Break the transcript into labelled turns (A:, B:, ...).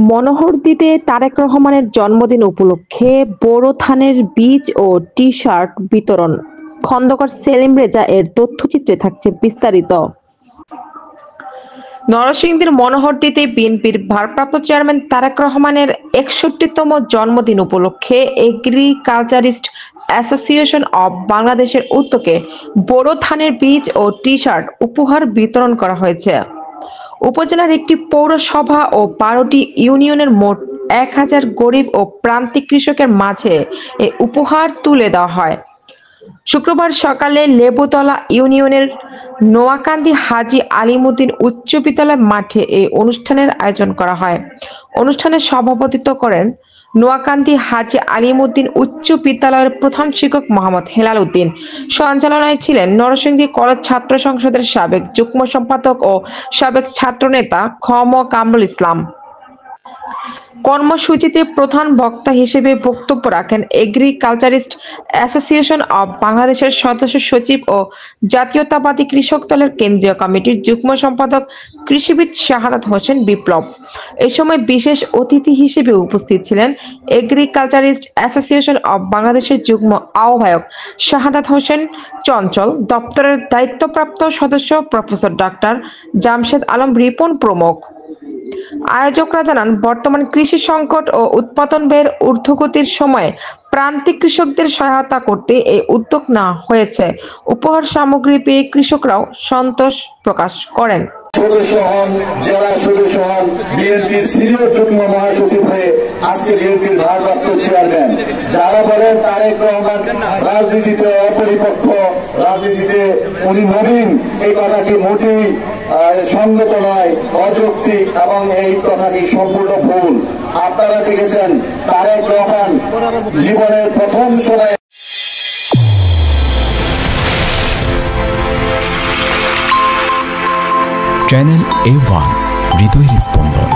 A: মনোহরদীতে তারেক রহমানের জন্মদিন উপলক্ষে বোরো ধানের বীজ ও টি-শার্ট বিতরণ। খন্দকার সেলিম রেজা এর তথ্যচিত্রে থাকছে বিস্তারিত। নরসিংদীর মনোহরদীতে বিএনপির ভারপ্রাপ্ত চেয়ারম্যান তারেক রহমানের ৬১তম জন্মদিন উপলক্ষে এগ্রিকালচারিস্ট অ্যাসোসিয়েশন অব বাংলাদেশের উদ্যোগে বোরো ধানের বীজ ও টি-শার্ট উপহার বিতরণ করা হয়েছে। উপজেলার একটি পৌরসভা ও ১২টি ইউনিয়নের মোট ১,০০০ গরিব ও প্রান্তিক কৃষকের মাঝে এ উপহার তুলে দেওয়া হয়। শুক্রবার সকালে লেবুতলা ইউনিয়নের নোয়াকান্দি হাজী আলিমুদ্দিন উচ্চ বিদ্যালয় মাঠে এই অনুষ্ঠানের আয়োজন করা হয়। অনুষ্ঠানে সভাপতিত্ব করেন নোয়াকান্দি হাজী আলিমুদ্দিন উচ্চ বিদ্যালয়ের প্রধান শিক্ষক মোহাম্মদ হেলাল উদ্দিন। সঞ্চালনায় ছিলেন নরসিংদী কলেজ ছাত্র সংসদের সাবেক যুগ্ম সম্পাদক ও সাবেক ছাত্রনেতা খ.ম. কামরুল ইসলাম। কর্মসূচিতে প্রধান বক্তা হিসেবে বক্তব্য রাখেন এগ্রিকালচারিস্ট অ্যাসোসিয়েশন অব বাংলাদেশের সদস্য সচিব ও জাতীয়তাবাদী কৃষক দলের কেন্দ্রীয় কমিটির যুগ্ম সম্পাদক কৃষিবিদ শাহাদাত হোসেন বিপ্লব। এ সময় বিশেষ অতিথি হিসেবে উপস্থিত ছিলেন এগ্রিকালচারিস্ট অ্যাসোসিয়েশন অব বাংলাদেশের যুগ্ম আহ্বায়ক শাহাদাত হোসেন চঞ্চল, দপ্তরের দায়িত্বপ্রাপ্ত সদস্য প্রফেসর ডাক্তার জামশেদ আলম রিপন প্রমুখ। আয়োজকরা জানান, বর্তমান কৃষি সংকট ও উৎপাদন ব্যয়ের ঊর্ধ্বগতির সময়ে প্রান্তিক কৃষকদের সহায়তা করতে এই উদ্যোগ নেওয়া হয়েছে। উপহার সামগ্রী পেয়ে কৃষকরাও সন্তোষ প্রকাশ করেন।
B: সদস্য হন, জেলা সদস্য হন, বিএনপির সিনিয়র যুগ্ম মহাসচিব হয়ে আজকে বিএনপির ভারপ্রাপ্ত চেয়ারম্যান। যারা বলেন তারেক রহমান রাজনীতিতে অপরিপক্ষ, রাজনীতিতে উনি নবীন, এই কথাটি মোটেই সঙ্গত নয়, অযৌক্তিক এবং এই কথাটি সম্পূর্ণ ভুল। আপনারা দেখেছেন তারেক রহমান জীবনের প্রথম সময়ে
C: চ্যানেল A1 হৃদয়ের স্পন্দন।